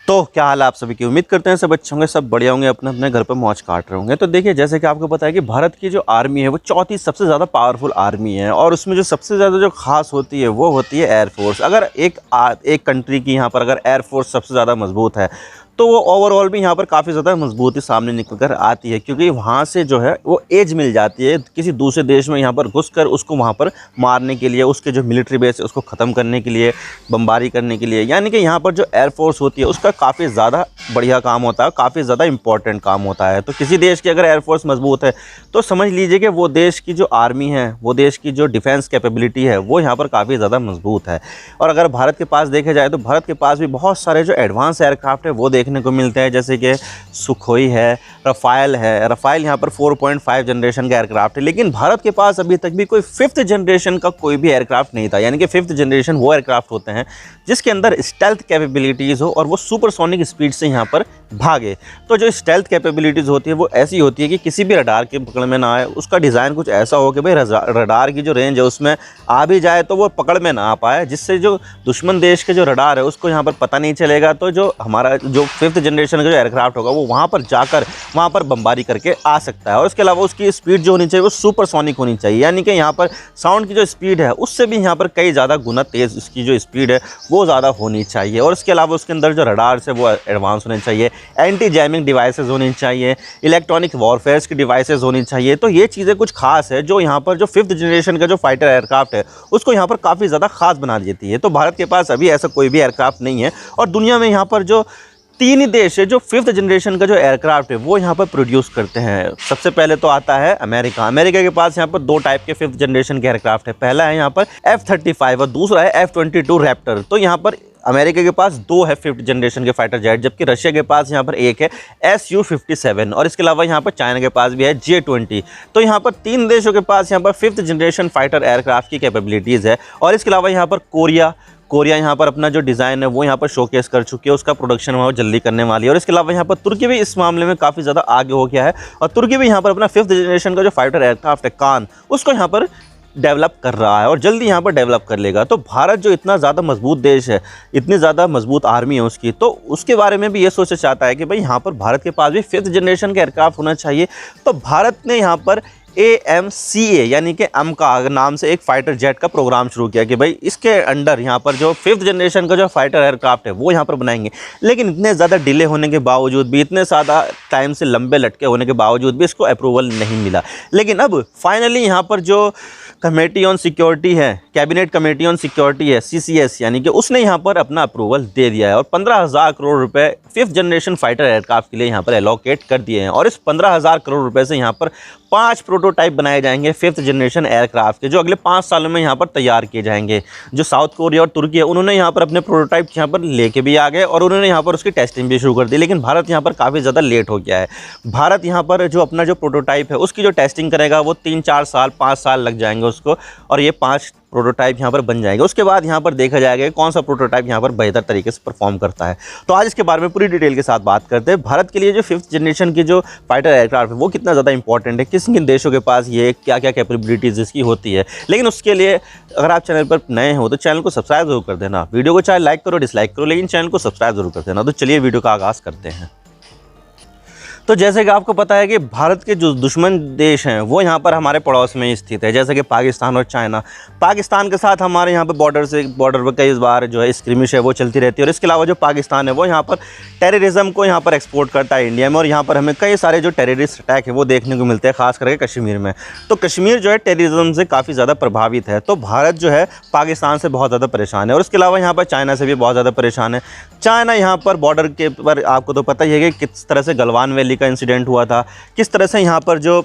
तो क्या हाल है आप सभी की। उम्मीद करते हैं सब अच्छे होंगे, सब बढ़िया होंगे, अपने अपने घर पे मौज काट रहे होंगे। तो देखिए, जैसे कि आपको पता है कि भारत की जो आर्मी है वो चौथी सबसे ज़्यादा पावरफुल आर्मी है, और उसमें जो सबसे ज़्यादा जो खास होती है वो होती है एयरफोर्स। अगर एक कंट्री की यहाँ पर अगर एयरफोर्स सबसे ज़्यादा मजबूत है तो वो ओवरऑल भी यहाँ पर काफ़ी ज़्यादा मजबूती सामने निकल कर आती है, क्योंकि वहाँ से जो है वो एज मिल जाती है किसी दूसरे देश में यहाँ पर घुसकर उसको वहाँ पर मारने के लिए, उसके जो मिलिट्री बेस है उसको ख़त्म करने के लिए, बमबारी करने के लिए। यानी कि यहाँ पर जो एयरफोर्स होती है उसका काफ़ी ज़्यादा बढ़िया काम होता है, काफ़ी ज़्यादा इंपॉर्टेंट काम होता है। तो किसी देश की अगर एयरफोर्स मजबूत है तो समझ लीजिए कि वो देश की जो आर्मी है, वो देश की जो डिफेंस कैपेबिलिटी है वो यहाँ पर काफ़ी ज़्यादा मजबूत है। और अगर भारत के पास देखा जाए तो भारत के पास भी बहुत सारे जो एडवांस एयरक्राफ्ट है वो देखने को मिलते हैं, जैसे कि सुखोई है, रफ़ाइल है। रफ़ाइल यहाँ पर 4.5 जनरेशन का एयरक्राफ्ट है, लेकिन भारत के पास अभी तक भी कोई 5th जनरेशन का कोई भी एयरक्राफ्ट नहीं था। यानी कि 5th जनरेशन वो एयरक्राफ्ट होते हैं जिसके अंदर स्टेल्थ कैपेबिलिटीज़ हो और वो सुपरसोनिक स्पीड से यहाँ पर भागे। तो जो स्टेल्थ कैपेबिलिटीज़ होती है वो ऐसी होती है कि किसी भी रडार के पकड़ में ना आए, उसका डिज़ाइन कुछ ऐसा हो कि भाई रडार की जो रेंज है उसमें आ भी जाए तो वो पकड़ में ना आ पाए, जिससे जो दुश्मन देश के जो रडार है उसको यहाँ पर पता नहीं चलेगा। तो जो हमारा जो 5th जनरेशन का जो एयरक्राफ्ट होगा वो वहाँ पर जाकर वहाँ पर बमबारी करके आ सकता है। और इसके अलावा उसकी स्पीड जो होनी चाहिए वो सुपरसोनिक होनी चाहिए, यानी कि यहाँ पर साउंड की जो स्पीड है उससे भी यहाँ पर कई ज़्यादा गुना तेज़ इसकी जो स्पीड है वो ज़्यादा होनी चाहिए। और इसके अलावा उसके अंदर जो रडार्स है वो एडवांस होने चाहिए, एंटी जैमिंग डिवाइसेस होनी चाहिए, इलेक्ट्रॉनिक वॉरफेयर्स की डिवाइसेस होनी चाहिए। तो ये चीज़ें कुछ खास है जो यहाँ पर जो 5th जनरेशन का जो फाइटर एयरक्राफ्ट है उसको यहाँ पर काफ़ी ज़्यादा खास बना देती है। तो भारत के पास अभी ऐसा कोई भी एयरक्राफ्ट नहीं है, और दुनिया में यहाँ पर जो 3 ही देश है जो 5th जनरेशन का जो एयरक्राफ्ट है वो यहाँ पर प्रोड्यूस करते हैं। सबसे पहले तो आता है अमेरिका। अमेरिका के पास यहाँ पर 2 टाइप के 5th जनरेशन के एयरक्राफ्ट है। पहला है यहाँ पर F-35 और दूसरा है F-22 रैप्टर। तो यहाँ पर अमेरिका के पास 2 है 5th जनरेशन के फाइटर जेट, जबकि रशिया के पास यहाँ पर एक है Su-57, और इसके अलावा यहाँ पर चाइना के पास भी है J-20। तो यहाँ पर 3 देशों के पास यहाँ पर 5th जनरेशन फाइटर एयरक्राफ्ट की कैपेबिलिटीज़ है। और इसके अलावा यहाँ पर कोरिया यहाँ पर अपना जो डिज़ाइन है वो यहाँ पर शोकेस कर चुकी है, उसका प्रोडक्शन वो जल्दी करने वाली है। और इसके अलावा यहाँ पर तुर्की भी इस मामले में काफ़ी ज़्यादा आगे हो गया है, और तुर्की भी यहाँ पर अपना 5th जनरेशन का जो फाइटर एयरक्राफ्ट है कान, उसको यहाँ पर डेवलप कर रहा है और जल्दी यहाँ पर डेवलप कर लेगा। तो भारत जो इतना ज़्यादा मजबूत देश है, इतनी ज़्यादा मजबूत आर्मी है उसकी, तो उसके बारे में भी ये सोचना चाहता है कि भाई यहाँ पर भारत के पास भी 5th जनरेशन का एयरक्राफ्ट होना चाहिए। तो भारत ने यहाँ पर AMCA यानी कि AMCA नाम से एक फाइटर जेट का प्रोग्राम शुरू किया कि भाई इसके अंडर यहाँ पर जो 5th जनरेशन का जो फाइटर एयरक्राफ्ट है वो यहाँ पर बनाएंगे। लेकिन इतने ज़्यादा डिले होने के बावजूद भी, इतने ज़्यादा टाइम से लंबे लटके होने के बावजूद भी इसको अप्रूवल नहीं मिला। लेकिन अब फाइनली यहाँ पर जो कमेटी ऑन सिक्योरिटी है, कैबिनेट कमेटी ऑन सिक्योरिटी है, CCS, यानी कि उसने यहाँ पर अपना अप्रूवल दे दिया है और 15,000 करोड़ रुपए 5th जनरेशन फाइटर एयरक्राफ्ट के लिए यहाँ पर एलोकेट कर दिए हैं। और इस 15,000 करोड़ रुपए से यहाँ पर 5 प्रोटोटाइप बनाए जाएंगे 5th जनरेशन एयरक्राफ्ट के, जो अगले 5 सालों में यहाँ पर तैयार किए जाएंगे। जो साउथ कोरिया और तुर्की है उन्होंने यहाँ पर अपने प्रोटोटाइप यहाँ पर लेके भी आ गए और उन्होंने यहाँ पर उसकी टेस्टिंग भी शुरू कर दी। लेकिन भारत यहाँ पर काफ़ी ज़्यादा लेट हो गया है। भारत यहाँ पर जो अपना जो प्रोटोटाइप है उसकी जो टेस्टिंग करेगा वो 3-4 साल 5 साल लग जाएंगे उसको, और ये 5 प्रोटोटाइप यहाँ पर बन जाएंगे। उसके बाद यहाँ पर देखा जाएगा कि कौन सा प्रोटोटाइप यहाँ पर बेहतर तरीके से परफॉर्म करता है। तो आज इसके बारे में पूरी डिटेल के साथ बात करते हैं। भारत के लिए जो 5th जनरेशन की जो फाइटर एयरक्राफ्ट है वो कितना ज़्यादा इंपॉर्टेंट है, किस किन देशों के पास ये क्या क्या कैपेबिलिटीज़ इसकी होती है। लेकिन उसके लिए अगर आप चैनल पर नए हो तो चैनल को सब्सक्राइब जरूर कर देना। वीडियो को चाहे लाइक करो डिसलाइक करो, लेकिन चैनल को सब्सक्राइब जरूर कर देना। तो चलिए वीडियो का आगाज़ करते हैं। तो जैसे कि आपको पता है कि भारत के जो दुश्मन देश हैं वो यहाँ पर हमारे पड़ोस में ही स्थित है, जैसे कि पाकिस्तान और चाइना। पाकिस्तान के साथ हमारे यहाँ पर बॉर्डर पर कई बार जो है स्क्रिमिश है वो चलती रहती है। और इसके अलावा जो पाकिस्तान है वो यहाँ पर टेररिज्म को यहाँ पर एक्सपोर्ट करता है इंडिया में, और यहाँ पर हमें कई सारे जो टेररिस्ट अटैक है वो देखने को मिलते हैं, खास करके कश्मीर में। तो कश्मीर जो है टेररिज्म से काफ़ी ज़्यादा प्रभावित है। तो भारत जो है पाकिस्तान से बहुत ज़्यादा परेशान है, और इसके अलावा यहाँ पर चाइना से भी बहुत ज़्यादा परेशान है। चाइना यहाँ पर बॉर्डर के पर आपको तो पता ही है कि किस तरह से गलवान वैली का इंसिडेंट हुआ था, किस तरह से यहाँ पर जो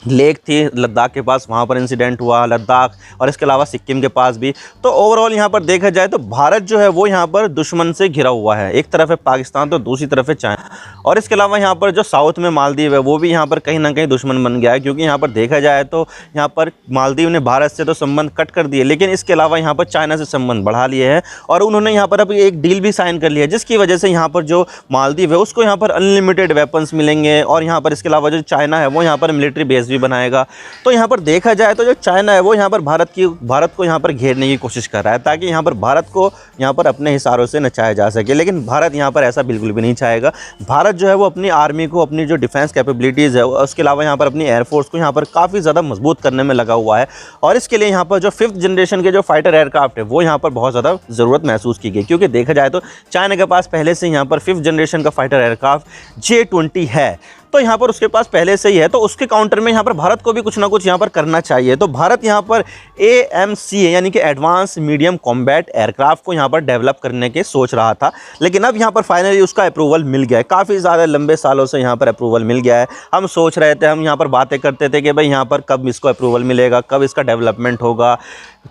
लेक थी लद्दाख के पास वहाँ पर इंसिडेंट हुआ, लद्दाख और इसके अलावा सिक्किम के पास भी। तो ओवरऑल यहाँ पर देखा जाए तो भारत जो है वो यहाँ पर दुश्मन से घिरा हुआ है। एक तरफ है पाकिस्तान तो दूसरी तरफ है चाइना। और इसके अलावा यहाँ पर जो साउथ में मालदीव है वो भी यहाँ पर कहीं ना कहीं दुश्मन बन गया है, क्योंकि यहाँ पर देखा जाए तो यहाँ पर मालदीव ने भारत से तो संबंध कट कर दिए, लेकिन इसके अलावा यहाँ पर चाइना से संबंध बढ़ा लिए हैं और उन्होंने यहाँ पर अब एक डील भी साइन कर लिया है, जिसकी वजह से यहाँ पर जो मालदीव है उसको यहाँ पर अनलिमिटेड वेपन्स मिलेंगे और यहाँ पर इसके अलावा जो चाइना है वो यहाँ पर मिलिट्री बेस भी बनाएगा। तो यहाँ पर देखा जाए तो जो चाइना है वो यहाँ पर भारत को यहाँ पर घेरने की कोशिश कर रहा है, ताकि यहाँ पर भारत को यहाँ पर अपने हिसारों से नचाया जा सके, लेकिन भारत यहाँ पर ऐसा बिल्कुल भी नहीं चाहेगा। भारत जो है वो अपनी आर्मी को, अपनी जो डिफेंस कैपेबिलिटीज़ है, उसके अलावा यहाँ पर अपनी एयरफोर्स को यहाँ पर काफ़ी ज़्यादा मजबूत करने में लगा हुआ है और इसके लिए यहाँ पर जो 5th जनरेशन के जो फाइटर एयरक्राफ्ट है वो यहाँ पर बहुत ज़्यादा ज़रूरत महसूस की गई, क्योंकि देखा जाए तो चाइना के पास पहले से यहाँ पर 5th जनरेशन का फाइटर एयरक्राफ्ट J-20 है, तो यहाँ पर उसके पास पहले से ही है, तो उसके काउंटर में यहाँ पर भारत को भी कुछ ना कुछ यहाँ पर करना चाहिए। तो भारत यहाँ पर AMCA यानी कि एडवांस मीडियम कॉम्बैट एयरक्राफ्ट को यहाँ पर डेवलप करने के सोच रहा था, लेकिन अब यहाँ पर फाइनली उसका अप्रूवल मिल गया है। काफ़ी ज़्यादा लंबे सालों से यहाँ पर अप्रूवल मिल गया है। हम सोच रहे थे, हम यहाँ पर बातें करते थे कि भाई यहाँ पर कब इसको अप्रूवल मिलेगा, कब इसका डेवलपमेंट होगा,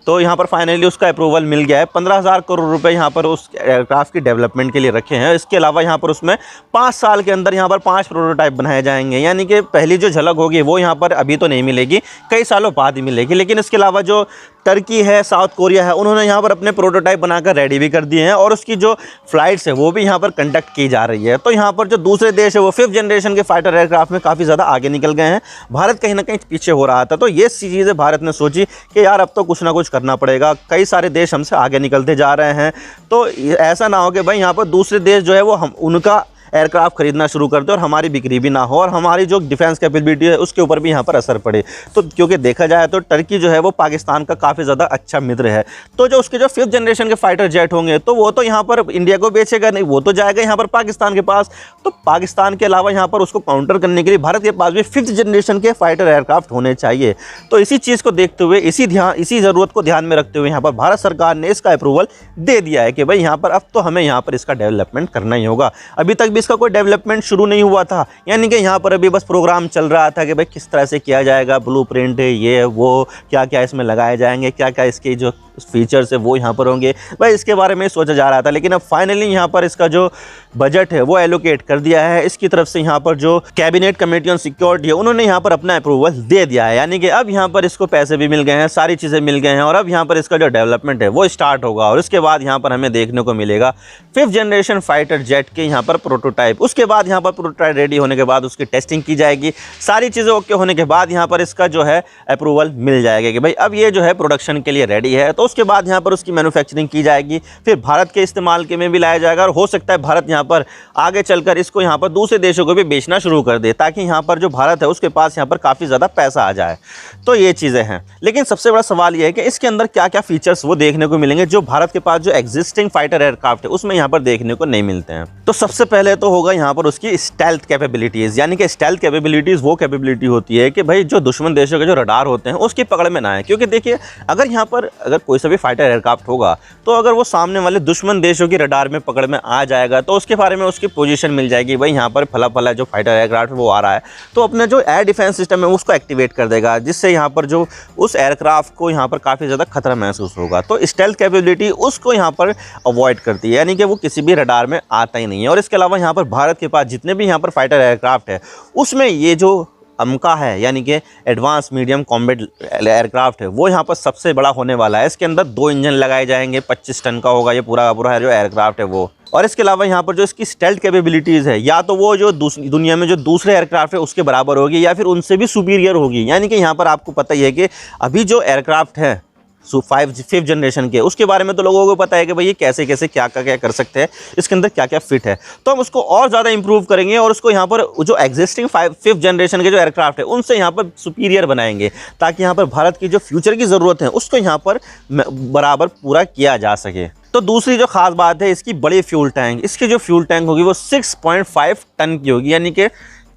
तो यहाँ पर फाइनली उसका अप्रूवल मिल गया है। 15,000 करोड़ रुपए यहाँ पर उस एयरक्राफ्ट की डेवलपमेंट के लिए रखे हैं। इसके अलावा यहाँ पर उसमें 5 साल के अंदर यहाँ पर 5 प्रोटोटाइप बनाए जाएंगे, यानी कि पहली जो झलक होगी वो यहाँ पर अभी तो नहीं मिलेगी, कई सालों बाद ही मिलेगी। लेकिन इसके अलावा जो टर्की है, साउथ कोरिया है, उन्होंने यहाँ पर अपने प्रोटोटाइप बनाकर रेडी भी कर दिए हैं और उसकी जो फ्लाइट्स है वो भी यहाँ पर कंडक्ट की जा रही है। तो यहाँ पर जो दूसरे देश है वो 5th जनरेशन के फाइटर एयरक्राफ्ट में काफ़ी ज़्यादा आगे निकल गए हैं। भारत कहीं ना कहीं पीछे हो रहा था, तो ये चीज़ें भारत ने सोची कि यार अब तो कुछ ना कुछ करना पड़ेगा, कई सारे देश हमसे आगे निकलते जा रहे हैं, तो ऐसा ना हो कि भाई यहाँ पर दूसरे देश जो है वो हम उनका एयरक्राफ्ट खरीदना शुरू कर दे और हमारी बिक्री भी ना हो और हमारी जो डिफेंस कैपेबिलिटी है उसके ऊपर भी यहाँ पर असर पड़े। तो क्योंकि देखा जाए तो टर्की जो है वो पाकिस्तान का काफ़ी ज़्यादा अच्छा मित्र है, तो जो उसके जो 5th जनरेशन के फाइटर जेट होंगे तो वो तो यहाँ पर इंडिया को बेचेगा नहीं, वो तो जाएगा यहाँ पर पाकिस्तान के पास। तो पाकिस्तान के अलावा यहाँ पर उसको काउंटर करने के लिए भारत के पास भी 5th जनरेशन के फाइटर एयरक्राफ्ट होने चाहिए। तो इसी चीज़ को देखते हुए, इसी ज़रूरत को ध्यान में रखते हुए यहाँ पर भारत सरकार ने इसका अप्रूवल दे दिया है कि भाई यहाँ पर अब तो हमें यहाँ पर इसका डेवलपमेंट करना ही होगा। अभी तक भी इसका कोई डेवलपमेंट शुरू नहीं हुआ था, यानी कि यहाँ पर अभी बस प्रोग्राम चल रहा था कि भाई किस तरह से किया जाएगा, ब्लूप्रिंट है, ये वो क्या क्या इसमें लगाए जाएंगे, क्या क्या इसके जो फीचर्स है वो यहाँ पर होंगे, भाई इसके बारे में सोचा जा रहा था। लेकिन अब फाइनली यहाँ पर इसका जो बजट है वो एलोकेट कर दिया है। इसकी तरफ से यहाँ पर जो कैबिनेट कमेटी ऑन सिक्योरिटी है उन्होंने यहाँ पर अपना अप्रूवल दे दिया है, यानी कि अब यहाँ पर इसको पैसे भी मिल गए हैं, सारी चीज़ें मिल गए हैं और अब यहाँ पर इसका जो डेवलपमेंट है वो स्टार्ट होगा और उसके बाद यहाँ पर हमें देखने को मिलेगा 5th जनरेशन फाइटर जेट के यहाँ पर प्रोटोटाइप। उसके बाद यहाँ पर प्रोटोटाइप रेडी होने के बाद उसकी टेस्टिंग की जाएगी, सारी चीज़ें ओके होने के बाद यहाँ पर इसका जो है अप्रूवल मिल जाएगा कि भाई अब ये जो है प्रोडक्शन के लिए रेडी है। तो उसके बाद यहाँ पर उसकी मैन्युफैक्चरिंग की जाएगी, फिर भारत के इस्तेमाल के में भी लाया जाएगा और हो सकता है भारत यहाँ पर आगे चलकर इसको यहाँ पर दूसरे देशों को भी बेचना शुरू कर दे, ताकि यहाँ पर जो भारत है उसके पास यहाँ पर काफ़ी ज़्यादा पैसा आ जाए। तो ये चीज़ें हैं, लेकिन सबसे बड़ा सवाल ये है कि इसके अंदर क्या क्या फीचर्स वो देखने को मिलेंगे जो भारत के पास जो एग्जिस्टिंग फाइटर एयरक्राफ्ट है उसमें यहाँ पर देखने को नहीं मिलते हैं। तो सबसे पहले तो होगा यहाँ पर उसकी स्टेल्थ कैपेबिलिटीज़, यानी कि स्टेल्थ कैपेबिलिटीज़ वो कैपेबिलिटी होती है कि भाई जो दुश्मन देशों के जो रडार होते हैं उसकी पकड़ में ना आए। क्योंकि देखिए अगर यहाँ पर अगर कोई सा भी फाइटर एयरक्राफ्ट होगा तो अगर वो सामने वाले दुश्मन देशों की रडार में पकड़ में आ जाएगा तो उसके बारे में उसकी पोजीशन मिल जाएगी, भाई यहाँ पर फला फला जो फाइटर एयरक्राफ्ट वो आ रहा है, तो अपने जो एयर डिफेंस सिस्टम है उसको एक्टिवेट कर देगा, जिससे यहाँ पर जो उस एयरक्राफ्ट को यहाँ पर काफ़ी ज़्यादा खतरा महसूस होगा। तो स्टेल्थ कैपेबिलिटी उसको यहाँ पर अवॉइड करती है, यानी कि वो किसी भी रडार में आता ही नहीं है। और इसके अलावा यहाँ पर भारत के पास जितने भी यहाँ पर फाइटर एयरक्राफ्ट है उसमें ये जो अमका है यानी कि एडवांस मीडियम कॉम्बैट एयरक्राफ्ट है वो यहाँ पर सबसे बड़ा होने वाला है। इसके अंदर 2 इंजन लगाए जाएंगे, 25 टन का होगा ये पूरा का पूरा जो एयरक्राफ्ट है वो। और इसके अलावा यहाँ पर जो इसकी स्टेल्थ कैपेबिलिटीज़ है या तो वो जो दुनिया में जो दूसरे एयरक्राफ्ट है उसके बराबर होगी या फिर उनसे भी सुपीरियर होगी। यानी कि यहाँ पर आपको पता ही है कि अभी जो एयरक्राफ्ट है 5th जनरेशन के, उसके बारे में तो लोगों को पता है कि भाई ये कैसे कैसे क्या क्या कर सकते हैं, इसके अंदर क्या क्या फिट है। तो हम उसको और ज़्यादा इंप्रूव करेंगे और उसको यहाँ पर जो एग्जिस्टिंग 5th जनरेशन के जो एयरक्राफ्ट है उनसे यहाँ पर सुपीरियर बनाएंगे, ताकि यहाँ पर भारत की जो फ्यूचर की ज़रूरत है उसको यहाँ पर बराबर पूरा किया जा सके। तो दूसरी जो खास बात है इसकी बड़ी फ्यूल टैंक, इसकी जो फ्यूल टैंक होगी वो 6.5 टन की होगी, यानी कि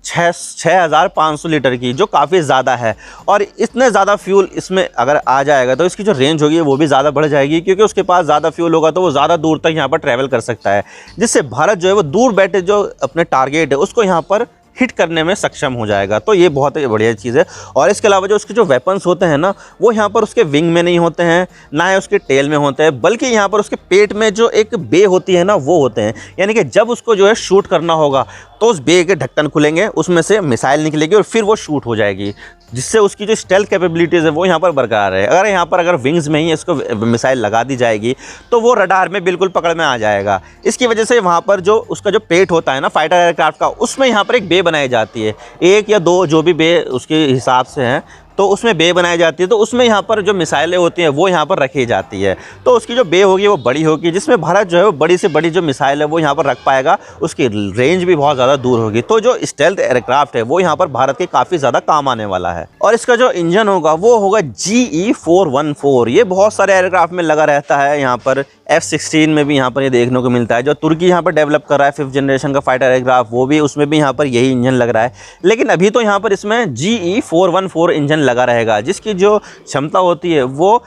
6,500 लीटर की, जो काफ़ी ज़्यादा है। और इतने ज़्यादा फ्यूल इसमें अगर आ जाएगा तो इसकी जो रेंज होगी वो भी ज़्यादा बढ़ जाएगी, क्योंकि उसके पास ज़्यादा फ्यूल होगा तो वो ज़्यादा दूर तक यहाँ पर ट्रैवल कर सकता है, जिससे भारत जो है वो दूर बैठे जो अपने टारगेट है उसको यहाँ पर हिट करने में सक्षम हो जाएगा। तो ये बहुत ही बढ़िया चीज़ है। और इसके अलावा जो उसके जो वेपन्स होते हैं ना, वो यहाँ पर उसके विंग में नहीं होते हैं, ना ही उसके टेल में होते हैं, बल्कि यहाँ पर उसके पेट में जो एक बे होती है ना, वो होते हैं। यानी कि जब उसको जो है शूट करना होगा तो उस बे के ढक्कन खुलेंगे, उसमें से मिसाइल निकलेगी और फिर वो शूट हो जाएगी, जिससे उसकी जो स्टेल्थ कैपेबिलिटीज़ है वो यहाँ पर बरकरार है। अगर यहाँ पर अगर विंग्स में ही इसको मिसाइल लगा दी जाएगी तो वो रडार में बिल्कुल पकड़ में आ जाएगा। इसकी वजह से वहाँ पर जो उसका जो पेट होता है ना फाइटर एयरक्राफ्ट का, उसमें यहाँ पर एक बे बनाई जाती है, 1 या 2 जो भी बे उसके हिसाब से हैं, तो उसमें बे बनाई जाती है। तो उसमें यहाँ पर जो मिसाइलें होती हैं वो यहाँ पर रखी जाती है। तो उसकी जो बे होगी वो बड़ी होगी, जिसमें भारत जो है वो बड़ी से बड़ी जो मिसाइल है वो यहाँ पर रख पाएगा, उसकी रेंज भी बहुत ज़्यादा दूर होगी। तो जो स्टेल्थ एयरक्राफ्ट है वो यहाँ पर भारत के काफ़ी ज़्यादा काम आने वाला है। और इसका जो इंजन होगा वो होगा GE414। ये बहुत सारे एयरक्राफ्ट में लगा रहता है। यहाँ पर F-16 में भी यहाँ पर ये देखने को मिलता है। जो तुर्की यहाँ पर डेवलप कर रहा है 5th जनरेशन का फाइटर एयरक्राफ्ट, वो भी उसमें भी यहाँ पर यही इंजन लग रहा है। लेकिन अभी तो यहाँ पर इसमें GE414 इंजन लगा रहेगा, जिसकी जो क्षमता होती है वो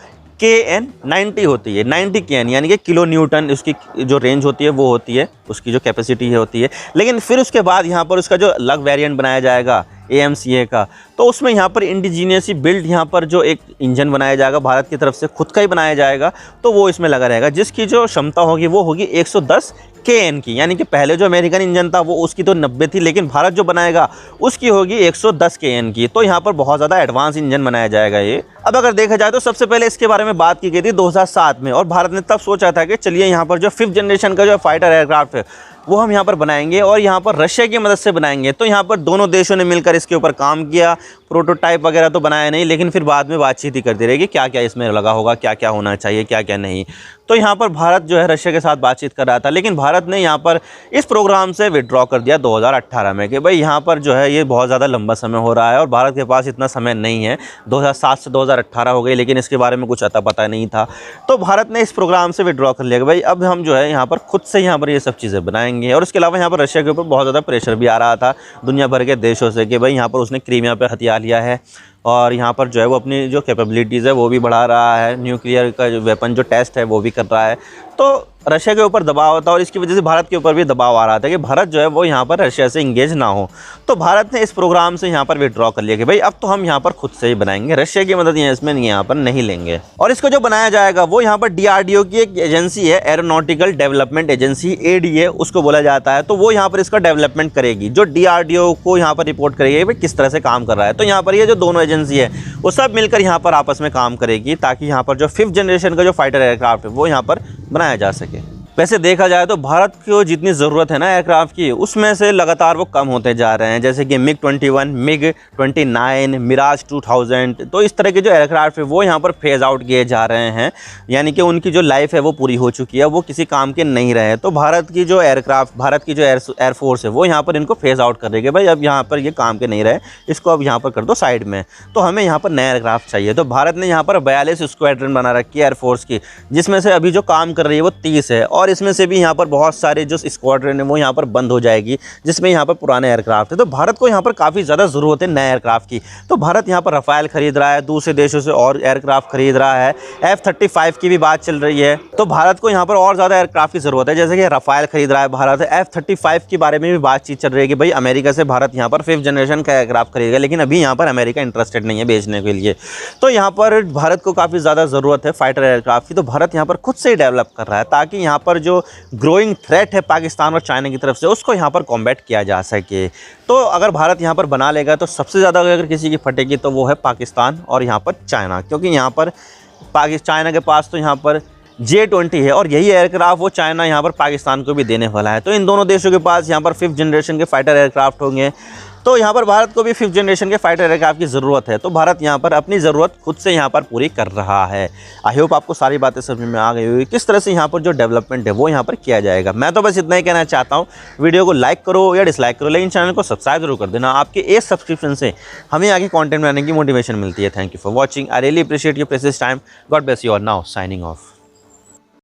KN90 होती है। 90 KN यानी कि किलो न्यूटन उसकी जो रेंज होती है वो होती है, उसकी जो कैपेसिटी होती है। लेकिन फिर उसके बाद यहाँ पर उसका जो अलग वेरिएंट बनाया जाएगा AMCA का, तो उसमें यहाँ पर इंडिजीनियसली बिल्ड यहाँ पर जो एक इंजन बनाया जाएगा भारत की तरफ से, खुद का ही बनाया जाएगा, तो वो इसमें लगा रहेगा, जिसकी जो क्षमता होगी वो होगी 110 KN की। यानी कि पहले जो अमेरिकन इंजन था वो उसकी तो 90 थी, लेकिन भारत जो बनाएगा उसकी होगी 110 KN की। तो यहाँ पर बहुत ज़्यादा एडवांस इंजन बनाया जाएगा ये। अब अगर देखा जाए तो सबसे पहले इसके बारे में बात की गई थी 2007 में, और भारत ने तब सोचा था कि चलिए यहाँ पर जो 5th जनरेशन का जो फाइटर एयरक्राफ्ट है वो हम यहाँ पर बनाएंगे, और यहाँ पर रशिया की मदद से बनाएंगे। तो यहाँ पर दोनों देशों ने मिलकर इसके ऊपर काम किया। प्रोटोटाइप वगैरह तो बनाया नहीं, लेकिन फिर बाद में बातचीत ही करती रहेगी क्या क्या इसमें लगा होगा, क्या क्या होना चाहिए, क्या क्या नहीं। तो यहाँ पर भारत जो है रशिया के साथ बातचीत कर रहा था, लेकिन भारत ने यहाँ पर इस प्रोग्राम से विड्रॉ कर दिया 2018 में कि भाई यहाँ पर जो है ये बहुत ज़्यादा लंबा समय हो रहा है और भारत के पास इतना समय नहीं है। 2007 से 2018 हो गई, लेकिन इसके बारे में कुछ अता पता नहीं था। तो भारत ने इस प्रोग्राम से विड्रॉ कर लिया कि भाई अब हम जो है यहाँ पर खुद से यहाँ पर ये सब चीज़ें बनाएंगे। और उसके अलावा यहाँ पर रशिया के ऊपर बहुत ज़्यादा प्रेशर भी आ रहा था दुनिया भर के देशों से कि भाई यहाँ पर उसने क्रीमिया पर हथियार लिया है, और यहाँ पर जो है वो अपनी जो कैपेबिलिटीज़ है वो भी बढ़ा रहा है, न्यूक्लियर का जो वेपन जो टेस्ट है वो भी कर रहा है। तो रशिया के ऊपर दबाव था, और इसकी वजह से भारत के ऊपर भी दबाव आ रहा था कि भारत जो है वो यहाँ पर रशिया से इंगेज ना हो। तो भारत ने इस प्रोग्राम से यहाँ पर विड्रॉ कर लिया कि भाई अब तो हम यहाँ पर खुद से ही बनाएंगे, रशिया की मदद इसमें यहाँ पर नहीं लेंगे। और इसको जो बनाया जाएगा वो यहाँ पर DRDO की एक एजेंसी है, एरोनॉटिकल डेवलपमेंट एजेंसी, ADA उसको बोला जाता है। तो वो यहाँ पर इसका डेवलपमेंट करेगी, जो DRDO को यहाँ पर रिपोर्ट करेगी भाई किस तरह से काम कर रहा है। तो यहाँ पर ये जो दोनों एजेंसी है वो सब मिलकर यहाँ पर आपस में काम करेगी, ताकि यहाँ पर जो 5th जनरेशन का जो फाइटर एयरक्राफ्ट है वो यहाँ पर बनाया जा सके। वैसे देखा जाए तो भारत को जितनी ज़रूरत है ना एयरक्राफ्ट की, उसमें से लगातार वो कम होते जा रहे हैं। जैसे कि MiG-21, MiG-29, मिराज 2000, तो इस तरह के जो एयरक्राफ्ट है वो यहाँ पर फेज़ आउट किए जा रहे हैं, यानी कि उनकी जो लाइफ है वो पूरी हो चुकी है, वो किसी काम के नहीं रहे। तो भारत की जो एयरक्राफ्ट, भारत की जो एयरफोर्स है वो यहाँ पर इनको फेज़ आउट कर देगी, भाई अब यहाँ पर ये काम के नहीं रहे, इसको अब यहाँ पर कर दो साइड में, तो हमें यहाँ पर नया एयरक्राफ्ट चाहिए। तो भारत ने यहाँ पर 42 स्क्वाड्रन बना रखी है एयरफोर्स की, जिसमें से अभी जो काम कर रही है वो 30 है, और इसमें से भी यहाँ पर बहुत सारे जो स्क्वाड्रन है वो यहाँ पर बंद हो जाएगी, जिसमें यहाँ पर पुराने एयरक्राफ्ट है। तो भारत को यहाँ पर काफ़ी ज़्यादा ज़रूरत है नए एयरक्राफ्ट की। तो भारत यहाँ पर रफ़ाल खरीद रहा है, दूसरे देशों से और एयरक्राफ्ट खरीद रहा है, F-35 की भी बात चल रही है। तो भारत को यहाँ पर और ज़्यादा एयरक्राफ्ट की ज़रूरत है, जैसे कि रफ़ाल खरीद रहा है भारत, F-35 के बारे में भी बातचीत चल रही है कि भाई अमेरिका से भारत यहाँ पर 5th जनरेशन का एयरक्राफ्ट खरीदेगा, लेकिन अभी यहाँ पर अमेरिका इंटरेस्टेड नहीं है बेचने के लिए। तो यहाँ पर भारत को काफ़ी ज़्यादा ज़रूरत है फाइटर एयरक्राफ्ट की। तो भारत यहाँ पर खुद से ही डेवलप कर रहा है, ताकि यहाँ पर जो ग्रोइंग थ्रेट है पाकिस्तान और चाइना की तरफ से उसको यहाँ पर कॉम्बैट किया जा सके। तो अगर भारत यहाँ पर बना लेगा तो सबसे ज़्यादा अगर किसी की फटेगी तो वो है पाकिस्तान और यहाँ पर चाइना, क्योंकि यहाँ पर चाइना के पास तो यहाँ पर J-20 है, और यही एयरक्राफ्ट वो चाइना यहाँ पर पाकिस्तान को भी देने वाला है। तो इन दोनों देशों के पास यहाँ पर 5th जनरेशन के फाइटर एयरक्राफ्ट होंगे। तो यहाँ पर भारत को भी 5th जनरेशन के फाइटर एयरक्राफ्ट की ज़रूरत है। तो भारत यहाँ पर अपनी ज़रूरत खुद से यहाँ पर पूरी कर रहा है। आई होप आपको सारी बातें समझ में आ गई होगी किस तरह से यहाँ पर जो डेवलपमेंट है वो यहाँ पर किया जाएगा। मैं तो बस इतना ही कहना चाहता हूँ, वीडियो को लाइक करो या डिसलाइक करो, लेकिन चैनल को सब्सक्राइब जरूर कर देना। आपके एक सब्सक्रिप्शन से हमें आगे कॉन्टेंट बनाने की मोटिवेशन मिलती है। Thank you for watching. I really appreciate your precious time. God bless you. और नाउ साइनिंग ऑफ।